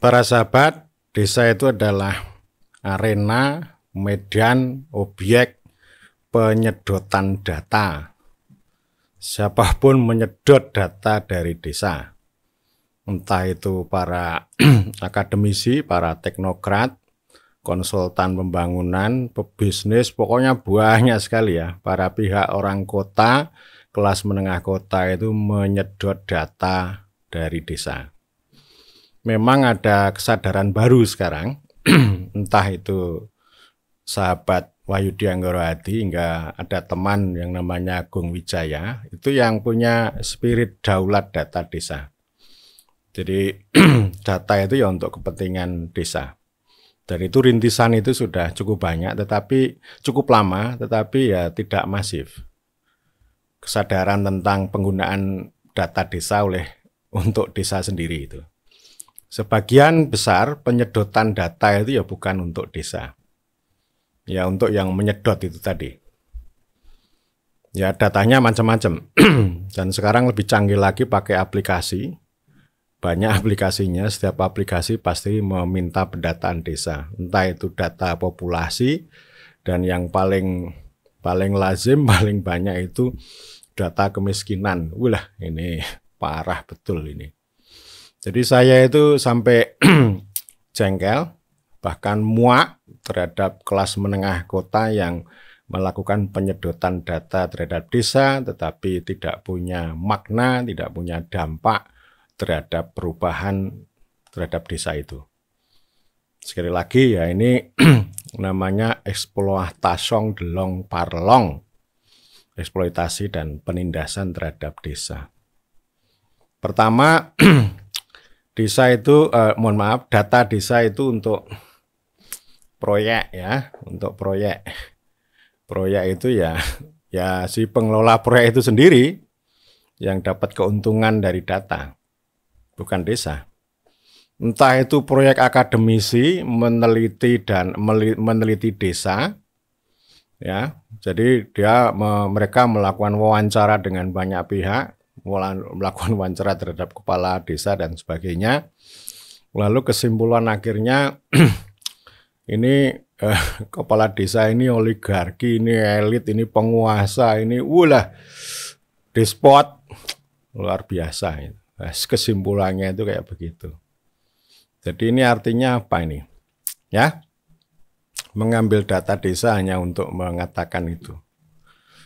Para sahabat, desa itu adalah arena, medan, objek penyedotan data. Siapapun menyedot data dari desa. Entah itu para akademisi, para teknokrat, konsultan pembangunan, pebisnis, pokoknya banyak sekali ya. Para pihak orang kota, kelas menengah kota itu menyedot data dari desa. Memang ada kesadaran baru sekarang, entah itu sahabat Wahyudi Anggoro Hadi hingga ada teman yang namanya Agung Wijaya, itu yang punya spirit daulat data desa. Jadi data itu ya untuk kepentingan desa. Dan itu rintisan itu sudah cukup banyak, tetapi cukup lama, tetapi ya tidak masif. Kesadaran tentang penggunaan data desa untuk desa sendiri itu. Sebagian besar penyedotan data itu ya bukan untuk desa. Ya untuk yang menyedot itu tadi. Ya datanya macam-macam. Dan sekarang lebih canggih lagi pakai aplikasi. Banyak aplikasinya, setiap aplikasi pasti meminta pendataan desa. Entah itu data populasi dan yang paling lazim, paling banyak itu data kemiskinan. Wah, ini parah betul ini. Jadi saya itu sampai jengkel, bahkan muak terhadap kelas menengah kota yang melakukan penyedotan data terhadap desa, tetapi tidak punya makna, tidak punya dampak terhadap perubahan terhadap desa itu. Sekali lagi ya ini namanya eksploitasi delong parlong, eksploitasi dan penindasan terhadap desa. Pertama, desa itu, data desa itu untuk proyek ya, untuk proyek. Proyek itu ya si pengelola proyek itu sendiri yang dapat keuntungan dari data, bukan desa. Entah itu proyek akademisi meneliti desa, ya. Jadi mereka melakukan wawancara dengan banyak pihak. Melakukan wawancara terhadap kepala desa dan sebagainya. Lalu kesimpulan akhirnya ini kepala desa ini oligarki, ini elit, ini penguasa, ini despot luar biasa. Kesimpulannya itu kayak begitu. Jadi ini artinya apa ini? Ya, mengambil data desa hanya untuk mengatakan itu.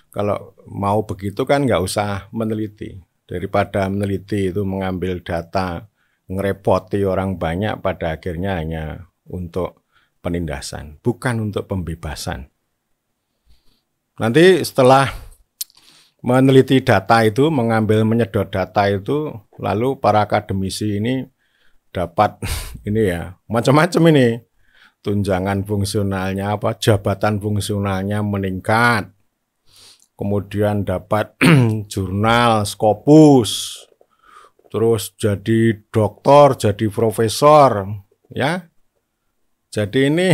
Kalau mau begitu kan nggak usah meneliti. Daripada meneliti itu mengambil data, ngerepoti orang banyak, pada akhirnya hanya untuk penindasan, bukan untuk pembebasan. Nanti setelah meneliti data itu, menyedot data itu, lalu para akademisi ini dapat ini ya, macam-macam ini. Tunjangan fungsionalnya jabatan fungsionalnya meningkat. Kemudian dapat jurnal, Scopus, terus jadi doktor, jadi profesor, ya. Jadi ini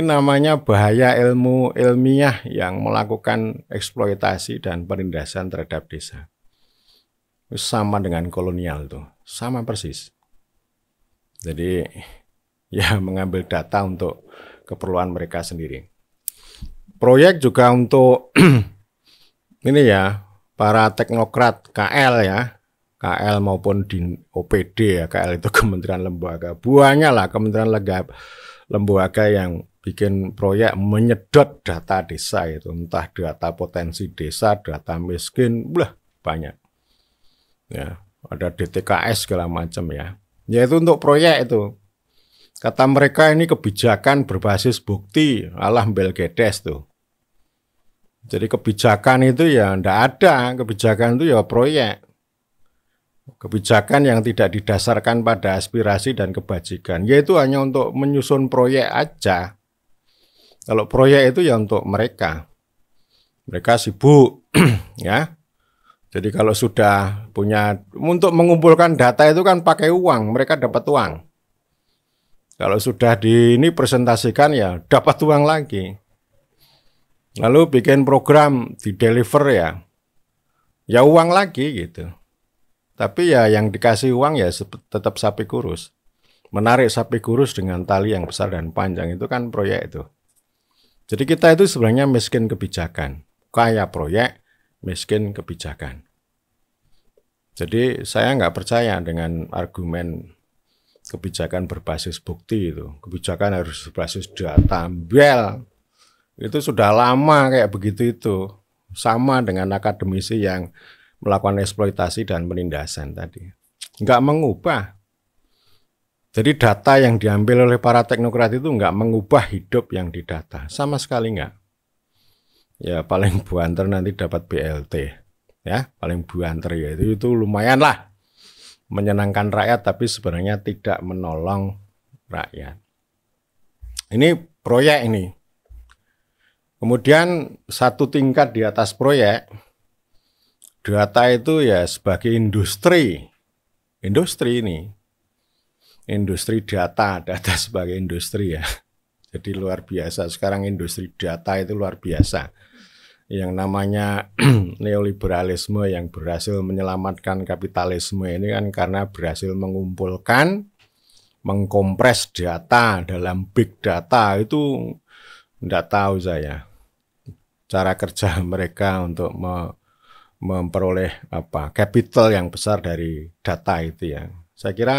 namanya bahaya ilmu ilmiah yang melakukan eksploitasi dan penindasan terhadap desa. Sama dengan kolonial tuh, sama persis. Jadi ya mengambil data untuk keperluan mereka sendiri. Proyek juga untuk ini ya, para teknokrat KL ya, KL maupun di OPD ya, KL itu Kementerian Lembaga. Banyak lah kementerian lembaga yang bikin proyek menyedot data desa itu. Entah data potensi desa, data miskin, banyak. Ya, ada DTKS segala macam ya. Yaitu untuk proyek itu. Kata mereka ini kebijakan berbasis bukti, alah Belgedes tuh. Jadi kebijakan itu ya enggak ada, kebijakan itu ya proyek. Kebijakan yang tidak didasarkan pada aspirasi dan kebajikan, yaitu hanya untuk menyusun proyek aja. Kalau proyek itu ya untuk mereka. Mereka sibuk, ya. Jadi kalau sudah punya, untuk mengumpulkan data itu kan pakai uang, mereka dapat uang. Kalau sudah ini presentasikan ya dapat uang lagi. Lalu bikin program di deliver ya uang lagi gitu. Tapi ya yang dikasih uang ya tetap sapi kurus. menarik sapi kurus dengan tali yang besar dan panjang itu kan proyek itu. Jadi kita itu sebenarnya miskin kebijakan, kaya proyek, miskin kebijakan. Jadi saya nggak percaya dengan argumen kebijakan berbasis bukti itu. Kebijakan harus berbasis data. Itu sudah lama kayak begitu itu. Sama dengan akademisi yang melakukan eksploitasi dan penindasan tadi. Nggak mengubah. Jadi data yang diambil oleh para teknokrat itu nggak mengubah hidup yang didata. Sama sekali nggak. Ya paling buanter nanti dapat BLT. Ya paling buanter ya itu lumayan lah. Menyenangkan rakyat tapi sebenarnya tidak menolong rakyat. Ini proyek ini. Kemudian satu tingkat di atas proyek, data itu ya sebagai industri. Industri ini. Industri data sebagai industri ya. Jadi luar biasa. Sekarang industri data itu luar biasa. Yang namanya neoliberalisme yang berhasil menyelamatkan kapitalisme ini kan karena berhasil mengumpulkan, mengkompres data dalam big data itu enggak tahu saya cara kerja mereka untuk memperoleh capital yang besar dari data itu ya. Saya kira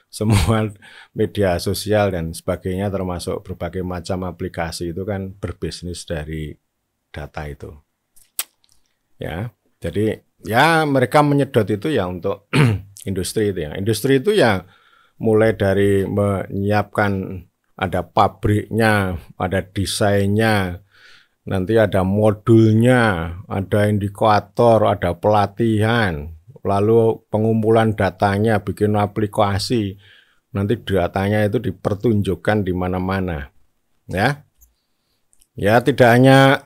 semua media sosial dan sebagainya termasuk berbagai macam aplikasi itu kan berbisnis dari data itu. Ya, jadi ya mereka menyedot itu ya untuk industri itu ya. Industri itu ya mulai dari menyiapkan ada pabriknya, ada desainnya, nanti ada modulnya, ada indikator, ada pelatihan, lalu pengumpulan datanya, bikin aplikasi, nanti datanya itu dipertunjukkan di mana-mana, ya. Ya tidak hanya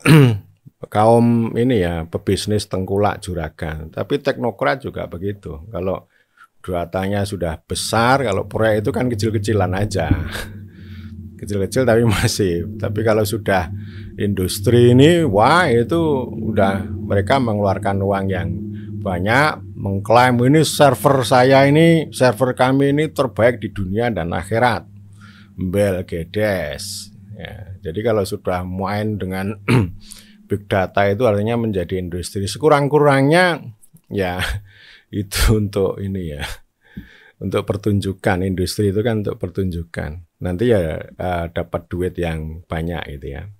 kaum ini ya pebisnis tengkulak juragan, tapi teknokrat juga begitu. Kalau datanya sudah besar, kalau proyek itu kan kecil-kecilan aja, kecil-kecil tapi masif. Tapi kalau sudah industri ini, wah itu udah mereka mengeluarkan uang yang banyak, mengklaim ini server saya ini, server kami ini terbaik di dunia dan akhirat. Bel gedes. Ya, jadi kalau sudah main dengan big data itu artinya menjadi industri. Sekurang-kurangnya ya itu untuk ini ya, untuk pertunjukan. Industri itu kan untuk pertunjukan. Nanti ya dapat duit yang banyak itu ya.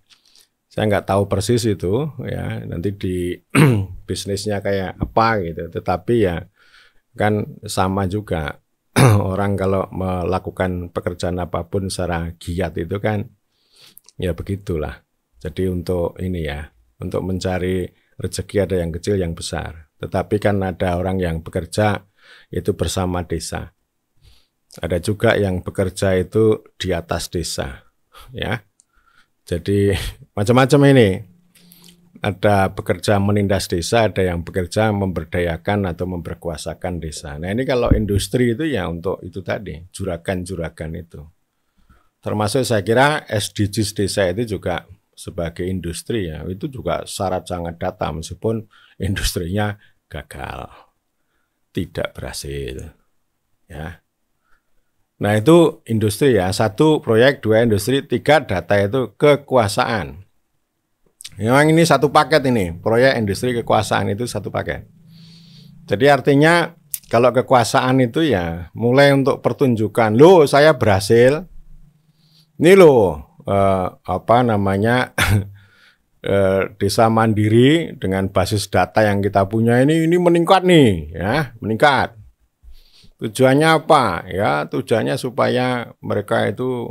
Saya nggak tahu persis itu ya. Nanti di bisnisnya kayak apa gitu. Tetapi ya kan sama juga orang kalau melakukan pekerjaan apapun secara giat itu kan ya begitulah. Jadi untuk ini ya, untuk mencari rezeki ada yang kecil yang besar. Tetapi kan ada orang yang bekerja itu bersama desa. Ada juga yang bekerja itu di atas desa, ya. Jadi macam-macam ini. Ada bekerja menindas desa, ada yang bekerja memberdayakan atau memperkuasakan desa. Nah ini kalau industri itu ya untuk itu tadi, juragan-juragan itu. Termasuk saya kira SDGs desa itu juga sebagai industri ya, itu juga syarat sangat data meskipun industrinya gagal, tidak berhasil. Ya. Nah itu industri ya, 1 proyek, 2 industri, 3 data itu kekuasaan. Memang ini satu paket ini, proyek industri kekuasaan itu satu paket. Jadi artinya kalau kekuasaan itu ya mulai untuk pertunjukan, loh saya berhasil. Ini loh, desa mandiri dengan basis data yang kita punya ini meningkat nih, ya meningkat. Tujuannya apa? Ya tujuannya supaya mereka itu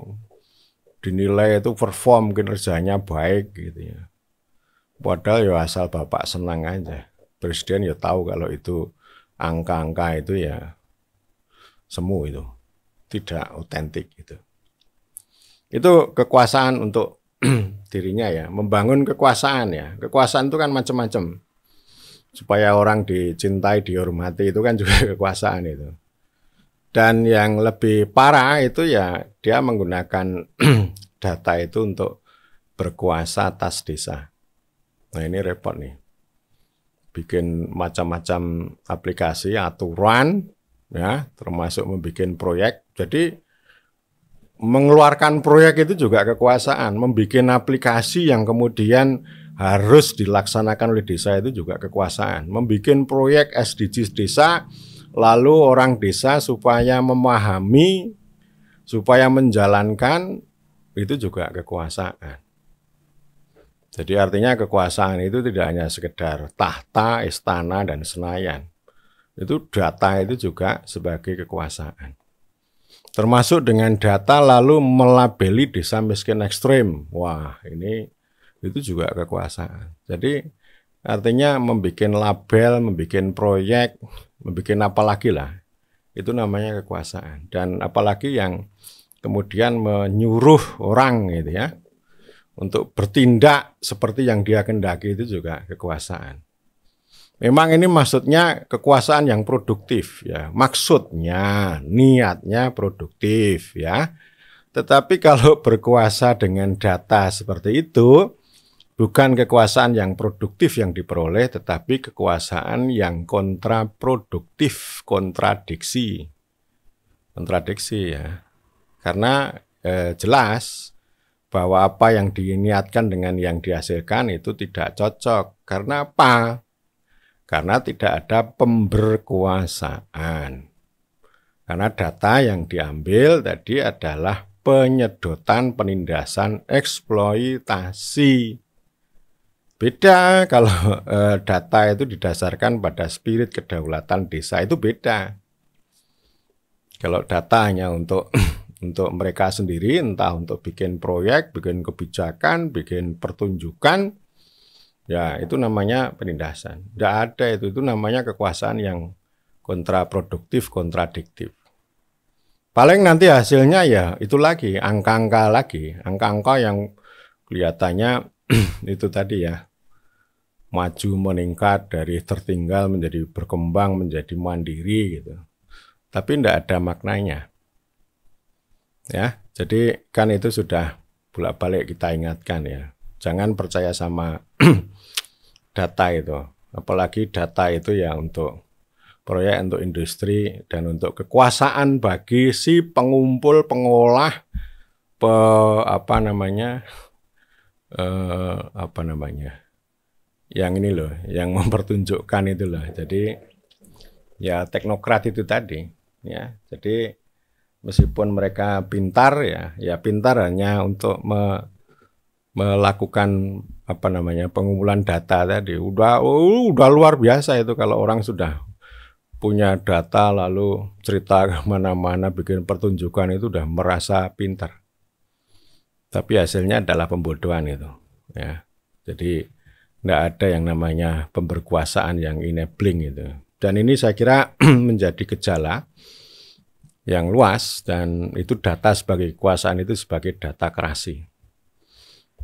dinilai itu perform kinerjanya baik gitu ya. Padahal ya asal Bapak senang aja. Presiden ya tahu kalau itu angka-angka itu ya semu itu, tidak otentik gitu. Itu kekuasaan untuk dirinya ya, membangun kekuasaan ya. Kekuasaan itu kan macam-macam. Supaya orang dicintai, dihormati itu kan juga kekuasaan itu. Dan yang lebih parah itu ya dia menggunakan data itu untuk berkuasa atas desa. Nah ini repot nih. Bikin macam-macam aplikasi, aturan, ya, termasuk membuat proyek. Jadi mengeluarkan proyek itu juga kekuasaan, membuat aplikasi yang kemudian harus dilaksanakan oleh desa itu juga kekuasaan, membuat proyek SDGs desa, lalu orang desa supaya memahami, supaya menjalankan, itu juga kekuasaan. Jadi artinya kekuasaan itu tidak hanya sekedar tahta, istana, dan Senayan. Itu data itu juga sebagai kekuasaan. Termasuk dengan data lalu melabeli desa miskin ekstrim. Wah, ini itu juga kekuasaan. Jadi artinya membuat label, membuat proyek, membuat apa lagi lah. Itu namanya kekuasaan. Dan apalagi yang kemudian menyuruh orang gitu ya, untuk bertindak seperti yang dia kehendaki, itu juga kekuasaan. Memang ini maksudnya kekuasaan yang produktif ya. Maksudnya, niatnya produktif ya. Tetapi kalau berkuasa dengan data seperti itu, bukan kekuasaan yang produktif yang diperoleh, tetapi kekuasaan yang kontraproduktif, kontradiksi. Kontradiksi ya. Karena jelas bahwa apa yang diniatkan dengan yang dihasilkan itu tidak cocok. Karena apa? Karena tidak ada pemberkuasaan. Karena data yang diambil tadi adalah penyedotan, penindasan, eksploitasi. Beda kalau data itu didasarkan pada spirit kedaulatan desa, itu beda. Kalau data hanya untuk mereka sendiri, entah untuk bikin proyek, bikin kebijakan, bikin pertunjukan, ya itu namanya penindasan. Tidak ada itu namanya kekuasaan yang kontraproduktif, kontradiktif. Paling nanti hasilnya ya itu lagi, angka-angka lagi. Angka-angka yang kelihatannya itu tadi ya, maju meningkat dari tertinggal menjadi berkembang, menjadi mandiri gitu. Tapi tidak ada maknanya. Ya, jadi kan itu sudah bolak-balik kita ingatkan ya. Jangan percaya sama data itu, apalagi data itu ya untuk proyek, untuk industri, dan untuk kekuasaan bagi si pengumpul, pengolah, yang ini loh, yang mempertunjukkan itu loh. Jadi ya teknokrat itu tadi, ya. Jadi meskipun mereka pintar ya pintar hanya untuk melakukan pengumpulan data tadi. Udah luar biasa itu kalau orang sudah punya data lalu cerita kemana-mana bikin pertunjukan, itu udah merasa pintar. Tapi hasilnya adalah pembodohan itu. Ya, jadi nggak ada yang namanya pemberkuasaan yang enabling itu. Dan ini saya kira menjadi gejala yang luas, dan itu data sebagai kekuasaan itu sebagai data krasi.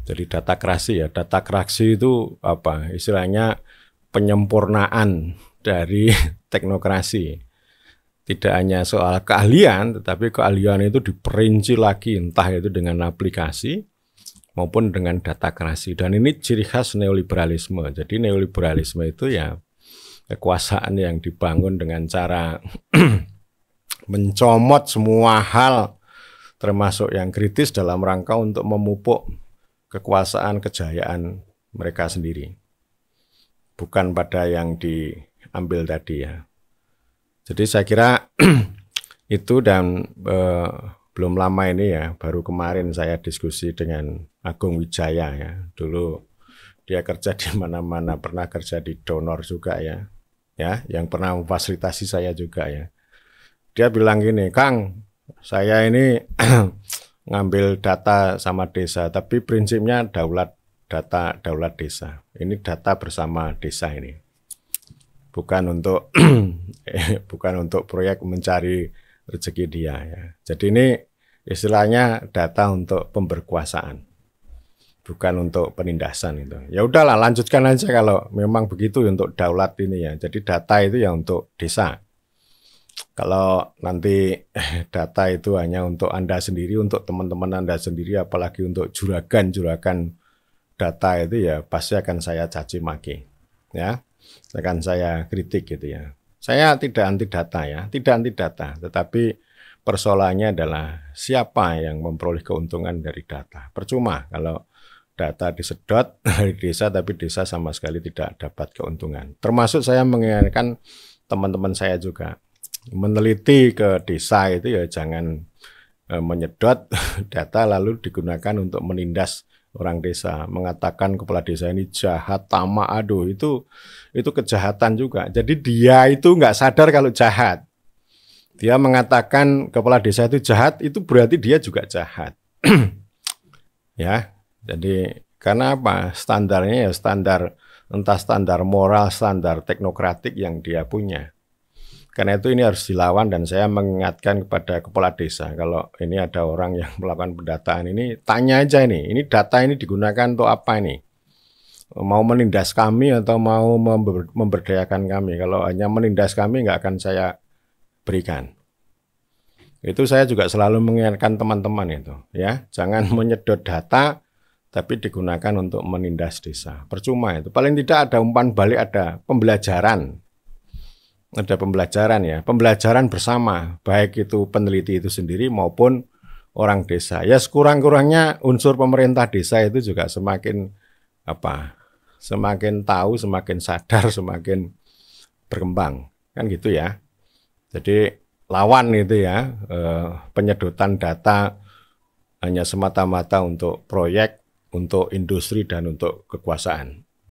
Jadi data krasi ya, data krasi itu apa? Istilahnya penyempurnaan dari teknokrasi. Tidak hanya soal keahlian, tetapi keahlian itu diperinci lagi, entah itu dengan aplikasi maupun dengan data krasi. Dan ini ciri khas neoliberalisme. Jadi neoliberalisme itu ya kekuasaan yang dibangun dengan cara mencomot semua hal termasuk yang kritis dalam rangka untuk memupuk kekuasaan, kejayaan mereka sendiri. Bukan pada yang diambil tadi ya. Jadi saya kira itu, dan belum lama ini ya, baru kemarin saya diskusi dengan Agung Wijaya ya. Dulu dia kerja di mana-mana, pernah kerja di donor juga ya, yang pernah memfasilitasi saya juga ya. Dia bilang gini, Kang, saya ini ngambil data sama desa, tapi prinsipnya daulat desa. Ini data bersama desa ini. Bukan untuk bukan untuk proyek mencari rezeki dia ya. Jadi ini istilahnya data untuk pemberkuasaan. Bukan untuk penindasan itu. Ya udahlah, lanjutkan aja kalau memang begitu untuk daulat ini ya. Jadi data itu ya untuk desa. Kalau nanti data itu hanya untuk Anda sendiri, untuk teman-teman Anda sendiri, apalagi untuk juragan-juragan data itu ya pasti akan saya caci maki. Ya, akan saya kritik gitu ya. Saya tidak anti data ya, tidak anti data, tetapi persoalannya adalah siapa yang memperoleh keuntungan dari data. Percuma kalau data disedot dari desa tapi desa sama sekali tidak dapat keuntungan. Termasuk saya mengingatkan teman-teman saya juga meneliti ke desa itu ya jangan menyedot data lalu digunakan untuk menindas orang desa, mengatakan kepala desa ini jahat, tamak, aduh itu kejahatan juga. Jadi dia itu nggak sadar kalau jahat. Dia mengatakan kepala desa itu jahat, itu berarti dia juga jahat. Ya, jadi karena apa? Standarnya ya standar, entah standar moral, standar teknokratik yang dia punya. Karena itu ini harus dilawan dan saya mengingatkan kepada kepala desa kalau ini ada orang yang melakukan pendataan ini tanya aja ini data ini digunakan untuk apa ini? Mau menindas kami atau mau memberdayakan kami? Kalau hanya menindas kami nggak akan saya berikan. Itu saya juga selalu mengingatkan teman-teman itu ya, jangan menyedot data tapi digunakan untuk menindas desa. Percuma itu. Paling tidak ada umpan balik, ada pembelajaran. Ada pembelajaran ya, pembelajaran bersama, baik itu peneliti itu sendiri maupun orang desa. Ya sekurang-kurangnya unsur pemerintah desa itu juga semakin semakin tahu, semakin sadar, semakin berkembang, kan gitu ya. Jadi lawan itu ya penyedotan data hanya semata-mata untuk proyek, untuk industri dan untuk kekuasaan.